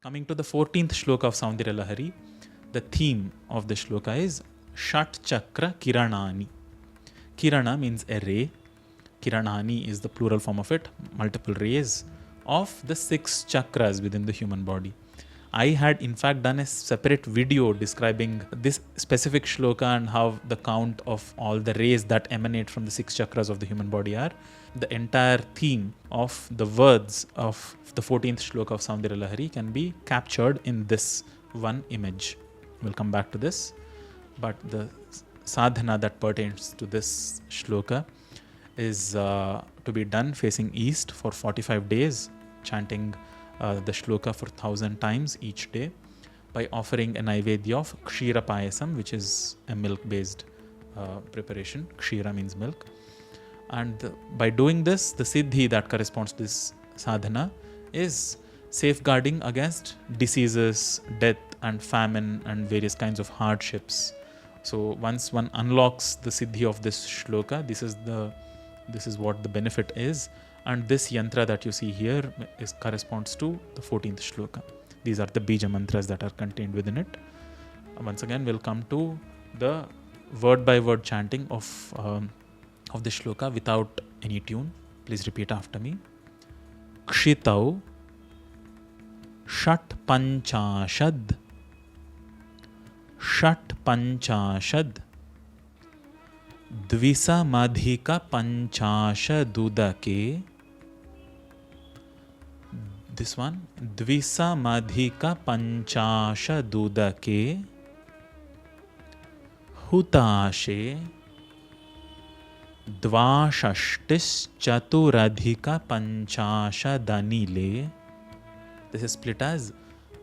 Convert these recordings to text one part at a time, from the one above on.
Coming to the 14th shloka of Soundarya Lahari, the theme of the shloka is Shat Chakra Kiranani. Kirana means a ray. Kiranani is the plural form of it, multiple rays of the 6 chakras within the human body. I had in fact done a separate video describing this specific shloka and how the count of all the rays that emanate from the 6 chakras of the human body are. The entire theme of the words of the 14th shloka of Soundarya Lahari can be captured in this one image. We'll come back to this. But the sadhana that pertains to this shloka is to be done facing east for 45 days, chanting the shloka for 1,000 times each day by offering a naivedya of kshira payasam, which is a milk-based preparation. Kshira means milk. And by doing this, the siddhi that corresponds to this sadhana is safeguarding against diseases, death and famine and various kinds of hardships. So once one unlocks the siddhi of this shloka, this is what the benefit is. And this yantra that you see here corresponds to the 14th shloka. These are the bija mantras that are contained within it. Once again, we'll come to the word by word chanting of the shloka without any tune. Please repeat after me. Kshitau Shat Panchashad Shat Panchashad Dvisamadhika Panchashadudake. This one, Dvisamadhika Panchashadudake Hutashe Dvashashtis Chaturadhika Panchashadanile. This is split as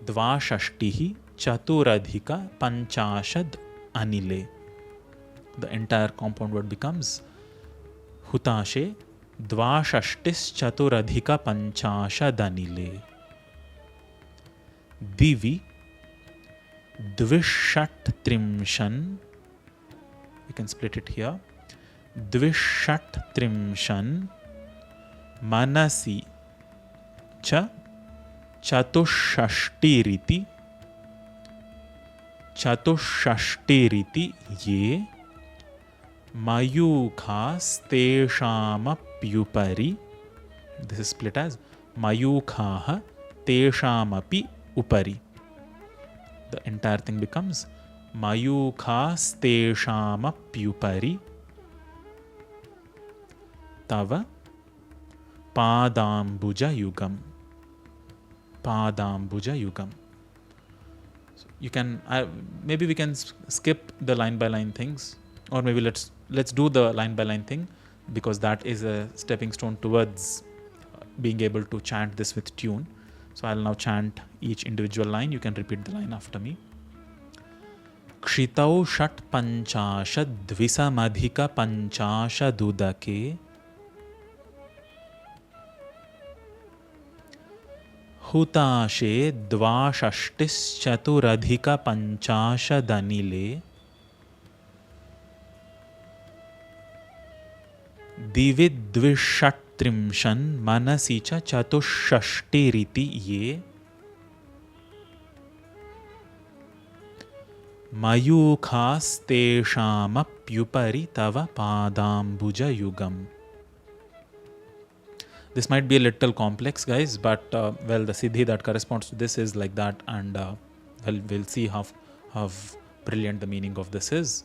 Dvashashtihi Chaturadhika Panchashad Anile. The entire compound word becomes Hutashe Dvashashtis Chaturadhika Panchashadanile. Divi Dvishat Trimshan. You can split it here. Dvishat Trimshan Manasi Cha Chatushashtiriti Chatushashtiriti Ye Mayukhas Teshamapyupari. This is split as Mayukhaha Teshamapi Upari. The entire thing becomes Mayukhas Teshamapyupari Tava Padambuja Yugam. Padambuja Yugam. So you can maybe we can skip the line by line things, or maybe let's do the line by line thing, because that is a stepping stone towards being able to chant this with tune. So I'll now chant each individual line. You can repeat the line after me. Kshitau Shat Panchashad Dvisamadhika Panchashadudake Hutashe Dvashashtis Chaturadhika Panchashadanile Dividvishatrimshan Manasicha Chatushashtiriti Ye Mayukhas Teshamapyupari Tava Padambuja Yugam. This might be a little complex, guys, but well, the siddhi that corresponds to this is like that, and we'll see how brilliant the meaning of this is.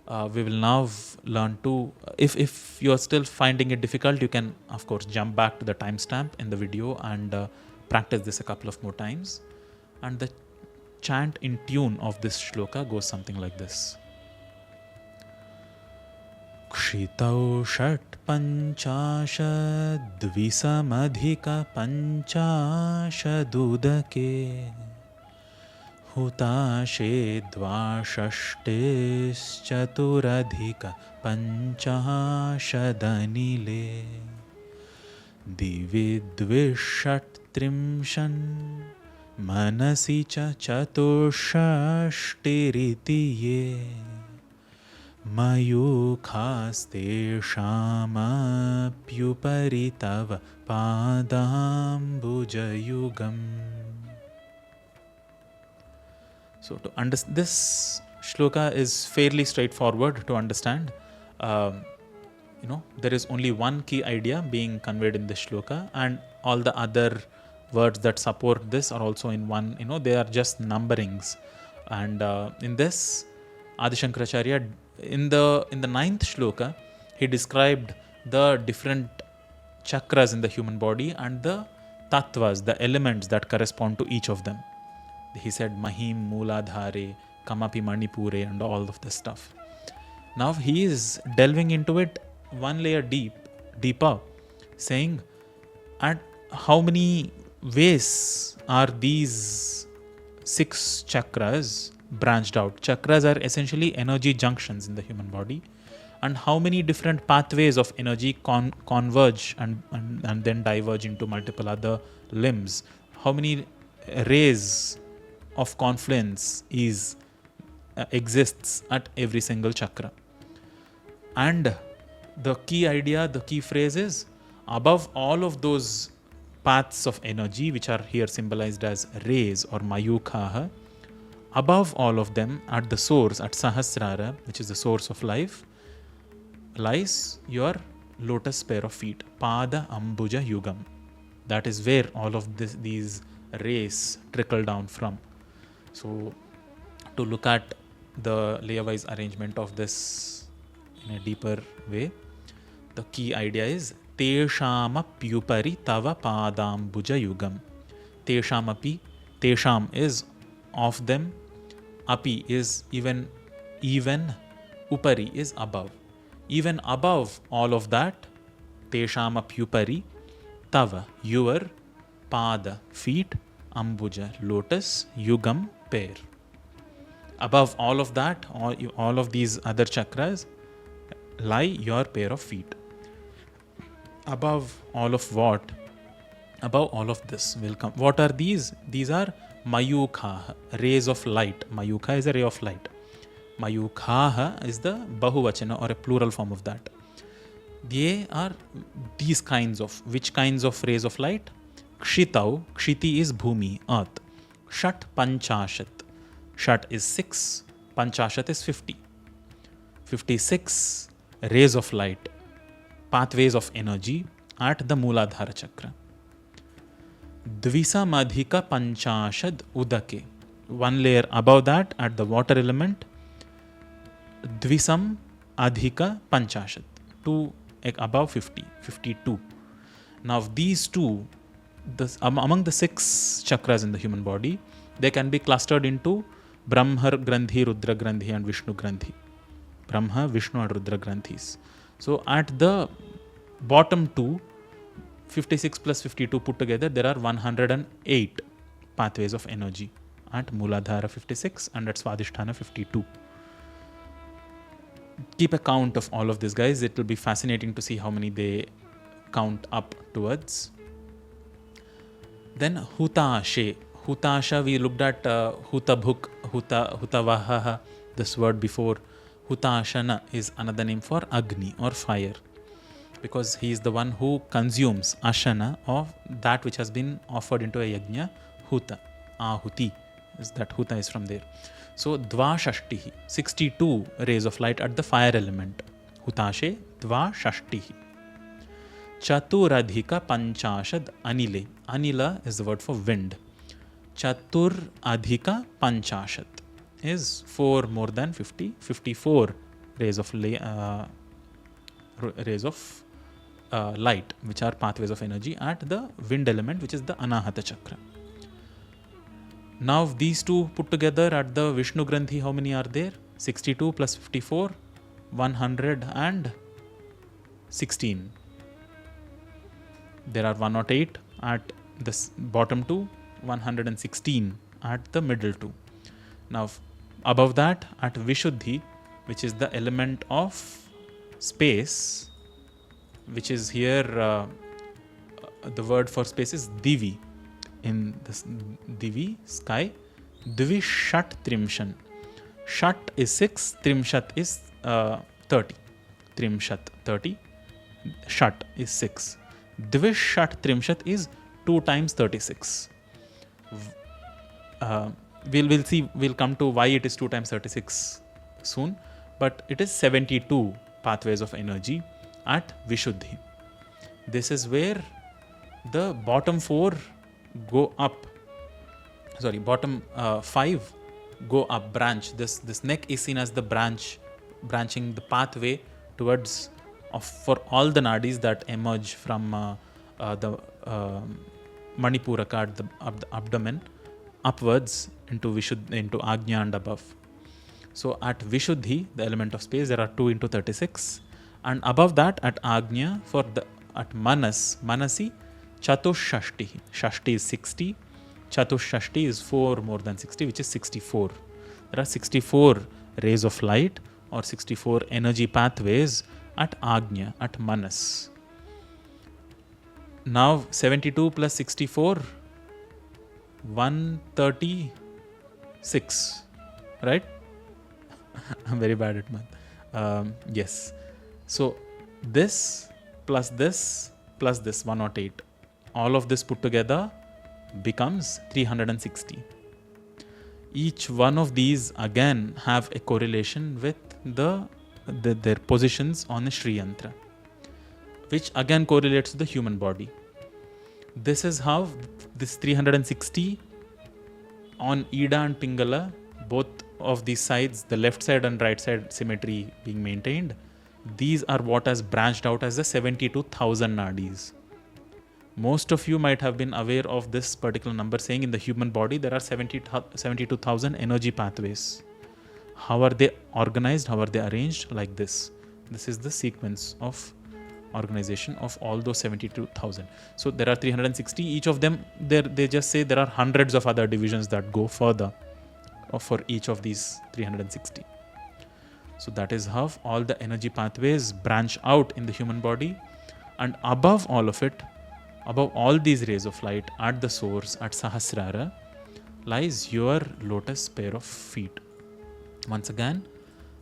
We will now learn to, if you are still finding it difficult, you can of course jump back to the timestamp in the video and practice this a couple of more times. And the chant in tune of this shloka goes something like this. Kshitau Shat Panchashad Dvisamadhika Panchashadudake Hutashe Dvashashtis Chaturadhika Panchashadanile Dividvishat Trimshan Manasi Cha Chatushashtiriti Ye Mayukhas Teshamapyupari Tava Padambuja Yugam. So to understand this shloka is fairly straightforward to understand. There is only one key idea being conveyed in this shloka, and all the other words that support this are also in one. They are just numberings. And in this, Adi Shankaracharya, in the ninth shloka, he described the different chakras in the human body and the tattvas, the elements that correspond to each of them. He said Mahim, Mooladhare, Kamapi Manipure, and all of this stuff. Now he is delving into it one layer deeper, saying, at how many ways are these 6 chakras branched out? Chakras are essentially energy junctions in the human body, and how many different pathways of energy converge and then diverge into multiple other limbs. How many rays of confluence exists at every single chakra. And the key idea, the key phrase is, above all of those paths of energy, which are here symbolized as rays or mayukhaha, above all of them, at the source, at Sahasrara, which is the source of life, lies your lotus pair of feet, Pada Ambuja Yugam. That is where all of these rays trickle down from. So, to look at the layer-wise arrangement of this in a deeper way, the key idea is Teshamapyupari Tava Padambuja Yugam. Teshamapi, Tesham is of them, Api is even, Upari is above. Even above all of that, Teshamapyupari Tava, your Pada, feet, Ambuja, lotus, Yugam, pair. Above all of that, all of these other chakras, lie your pair of feet. Above all of what? Above all of this will come. What are these? These are Mayukha, rays of light. Mayukha is a ray of light. Mayukha is the Bahuvachana or a plural form of that. They are these kinds of, which kinds of rays of light? Kshitau, Kshiti is Bhumi, earth. Shat Panchashat. Shat is 6, Panchashat is 50. 56 rays of light, pathways of energy at the Mooladhara chakra. Dvisa Madhika Panchashad Udake. One layer above that, at the water element, Dvisam Adhika Panchashad. 2 above 50, 52. Now these two, among the 6 chakras in the human body, they can be clustered into Brahma Grandhi, Rudra Grandhi, and Vishnu Grandhi. Brahma, Vishnu, and Rudra Grandhis. So at the bottom 2, 56 plus 52 put together, there are 108 pathways of energy at Mooladhara 56 and at Swadhisthana 52. Keep a count of all of these, guys. It will be fascinating to see how many they count up towards. Then Hutashe. Hutasha, we looked at Hutabhuk, Hutavaha, this word before. Hutashana is another name for Agni or fire, because he is the one who consumes ashana of that which has been offered into a yajna. Huta, Ahuti, is that Huta is from there. So Dvashashtihi, 62 rays of light at the fire element. Hutashe Dvashashtihi. Chaturadhika Panchashad Anile. Anila is the word for wind. Chaturadhika Panchashad is 4 more than 50, 54 rays of light, which are pathways of energy at the wind element, which is the Anahata chakra. Now these two put together at the Vishnu Grandhi, how many are there? 62 plus 54, 116. There are 108 at the bottom 2, 116 at the middle 2. Now above that, at Vishuddhi, which is the element of space, which is here, the word for space is Divi. In this Divi, sky, Divi Shat Trimshan. Shat is 6, Trimshat is 30. Trimshat, 30. Shat is 6. Divi Shat Trimshat is 2 times 36. we'll come to why it is 2 times 36 soon, but it is 72 pathways of energy at Vishuddhi. This is where the bottom 4 go up. Sorry, bottom 5 go up, branch. This neck is seen as the branching the pathway towards for all the nadis that emerge from the Manipuraka at the abdomen upwards into into Agnya and above. So at Vishuddhi, the element of space, there are 2 into 36, and above that at Agnya at Manasi, Chatushashti. Shashti is 60. Chatushashti is 4 more than 60, which is 64. There are 64 rays of light or 64 energy pathways at Agnya, at Manas. Now 72 plus 64, 136, right? I'm very bad at math. Yes. So this plus this plus this 108, all of this put together becomes 360. Each one of these again have a correlation with their positions on a Shri Yantra, which again correlates to the human body. This is how this 360 on Ida and Pingala, both of these sides, the left side and right side symmetry being maintained, these are what has branched out as the 72,000 nadis. Most of you might have been aware of this particular number, saying in the human body there are 72,000 energy pathways. How are they organized? How are they arranged? Like this. This is the sequence of organization of all those 72,000. So there are 360. Each of them, they just say there are hundreds of other divisions that go further for each of these 360. So that is how all the energy pathways branch out in the human body, and above all of it, above all these rays of light at the source, at Sahasrara, lies your lotus pair of feet. Once again,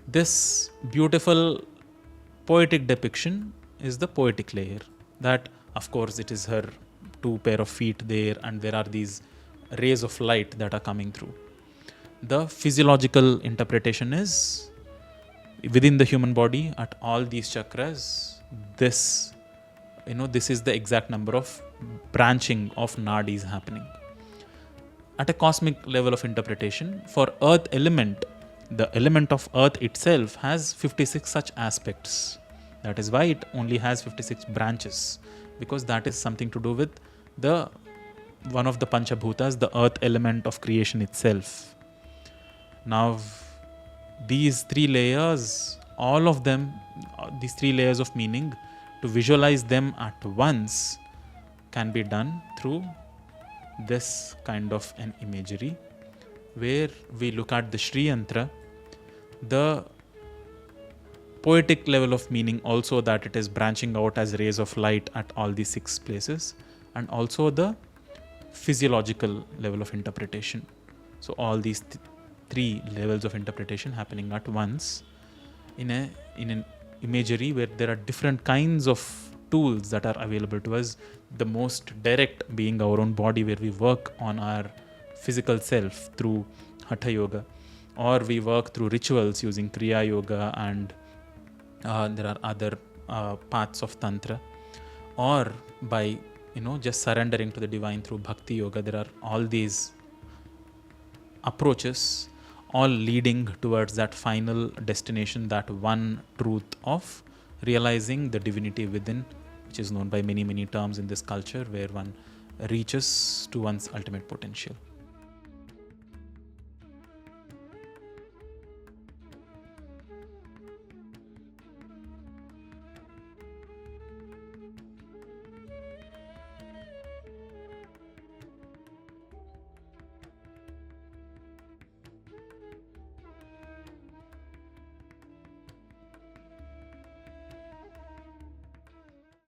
this beautiful poetic depiction is the poetic layer. That, of course, it is her 2 pair of feet there, and there are these rays of light that are coming through. The physiological interpretation is within the human body at all these chakras, this is the exact number of branching of nadis happening. At a cosmic level of interpretation, for earth element, the element of earth itself has 56 such aspects. That is why it only has 56 branches, because that is something to do with one of the Panchabhutas, the earth element of creation itself. Now, these 3 layers, all of them, these 3 layers of meaning, to visualize them at once can be done through this kind of an imagery, where we look at the Shri Yantra, the poetic level of meaning also, that it is branching out as rays of light at all these 6 places, and also the physiological level of interpretation. So all these 3 levels of interpretation happening at once in an imagery where there are different kinds of tools that are available to us. The most direct being our own body, where we work on our physical self through Hatha Yoga, or we work through rituals using Kriya Yoga, and there are other paths of Tantra, or by just surrendering to the divine through Bhakti Yoga. There are all these approaches, all leading towards that final destination, that one truth of realizing the divinity within, which is known by many, many terms in this culture, where one reaches to one's ultimate potential.